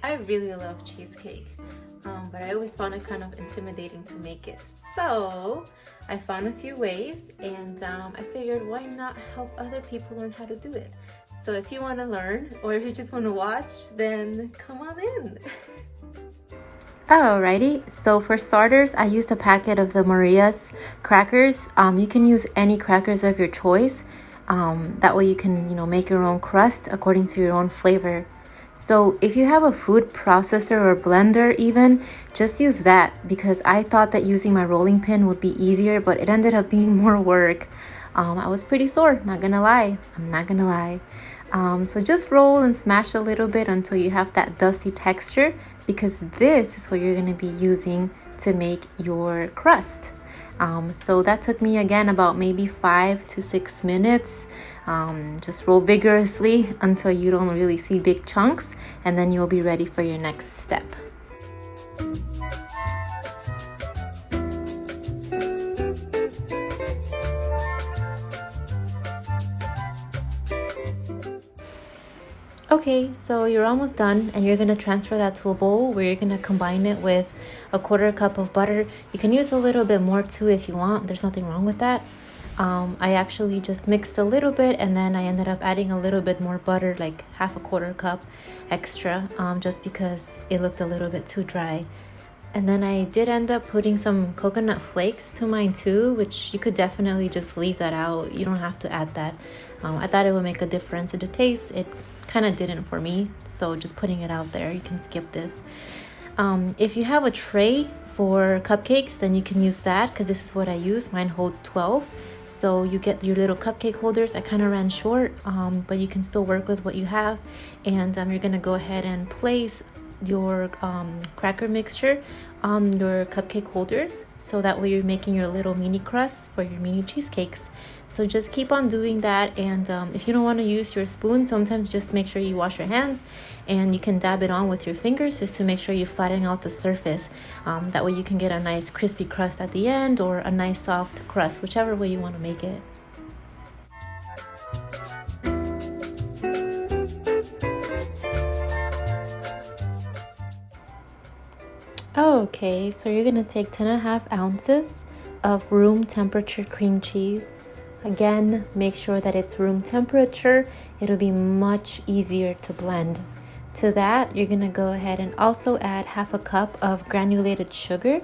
I really love cheesecake, but I always found it kind of intimidating to make it. So I found a few ways, and I figured why not help other people learn how to do it. So if you want to learn, or if you just want to watch, then come on in. Alrighty, so for starters, I used a packet of the Maria's crackers. You can use any crackers of your choice. That way you can, make your own crust according to your own flavor. So if you have a food processor or blender even, just use that, because I thought that using my rolling pin would be easier, but it ended up being more work. I was pretty sore, not gonna lie. I'm not gonna lie. So just roll and smash a little bit until you have that dusty texture, because this is what you're gonna be using to make your crust. So that took me again about maybe 5 to 6 minutes. Just roll vigorously until you don't really see big chunks, and then you'll be ready for your next step. Okay, so you're almost done, and you're going to transfer that to a bowl where you're going to combine it with a 1/4 cup of butter. You can use a little bit more too if you want. There's nothing wrong with that. I actually just mixed a little bit, and then I ended up adding a little bit more butter, like half a 1/4 cup extra, just because it looked a little bit too dry. And then I did end up putting some coconut flakes to mine too, which you could definitely just leave that out. You don't have to add that. I thought it would make a difference in the taste. It kind of didn't for me, so just putting it out there, you can skip this. If you have a tray for cupcakes, then you can use that, because this is what I use. Mine holds 12, so you get your little cupcake holders. I kind of ran short, but you can still work with what you have. And you're gonna go ahead and place your cracker mixture on your cupcake holders, so that way you're making your little mini crusts for your mini cheesecakes. So just keep on doing that, and if you don't want to use your spoon, sometimes just make sure you wash your hands, and you can dab it on with your fingers just to make sure you flatten out the surface. That way you can get a nice crispy crust at the end, or a nice soft crust, whichever way you want to make it. Okay, so you're gonna take 10.5 ounces of room temperature cream cheese. Again, make sure that it's room temperature. It'll be much easier to blend. To that, you're gonna go ahead and also add half a cup of granulated sugar.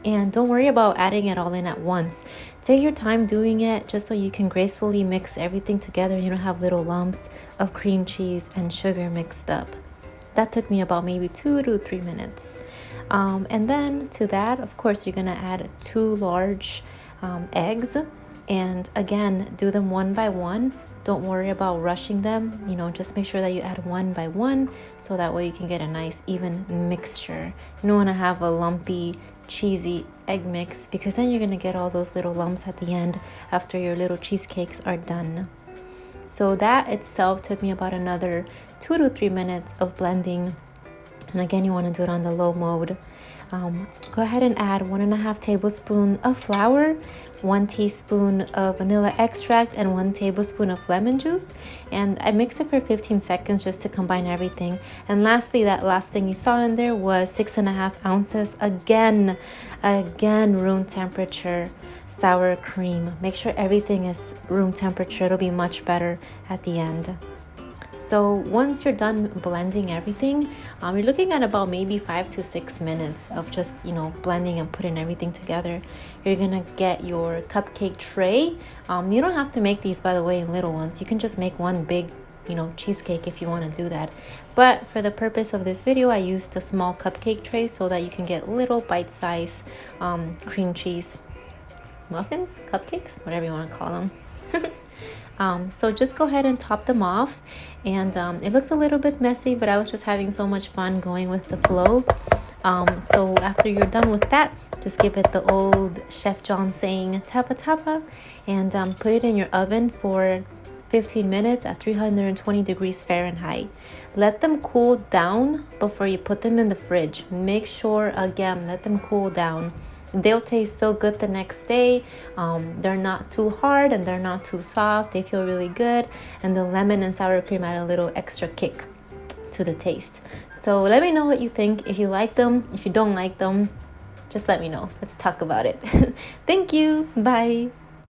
And don't worry about adding it all in at once. Take your time doing it, just so you can gracefully mix everything together. You don't have little lumps of cream cheese and sugar mixed up. That took me about maybe 2 to 3 minutes. And then to that, of course, you're gonna add 2 large eggs. And again, do them one by one. Don't worry about rushing them. Just make sure that you add one by one, so that way you can get a nice even mixture. You don't want to have a lumpy, cheesy egg mix, because then you're gonna get all those little lumps at the end after your little cheesecakes are done. So that itself took me about another 2 to 3 minutes of blending. And again, you want to do it on the low mode. Go ahead and add 1.5 tablespoons of flour, 1 teaspoon of vanilla extract, and 1 tablespoon of lemon juice. And I mixed it for 15 seconds just to combine everything. And lastly, that last thing you saw in there was 6.5 ounces, again, room temperature sour cream. Make sure everything is room temperature. It'll be much better at the end. So once you're done blending everything, you're looking at about maybe 5 to 6 minutes of just, blending and putting everything together. You're gonna get your cupcake tray. You don't have to make these, by the way, in little ones. You can just make one big, cheesecake if you want to do that. But for the purpose of this video, I used a small cupcake tray so that you can get little bite-sized cream cheese muffins, cupcakes, whatever you want to call them. So just go ahead and top them off, and it looks a little bit messy, but I was just having so much fun going with the flow. So after you're done with that, just give it the old Chef John saying, tapa tapa, and put it in your oven for 15 minutes at 320 degrees Fahrenheit. Let them cool down before you put them in the fridge. Make sure, again, let them cool down. They'll taste so good the next day. They're not too hard and they're not too soft. They feel really good, and the lemon and sour cream add a little extra kick to the taste. So let me know what you think. If you like them, if you don't like them, just let me know. Let's talk about it. Thank you. Bye.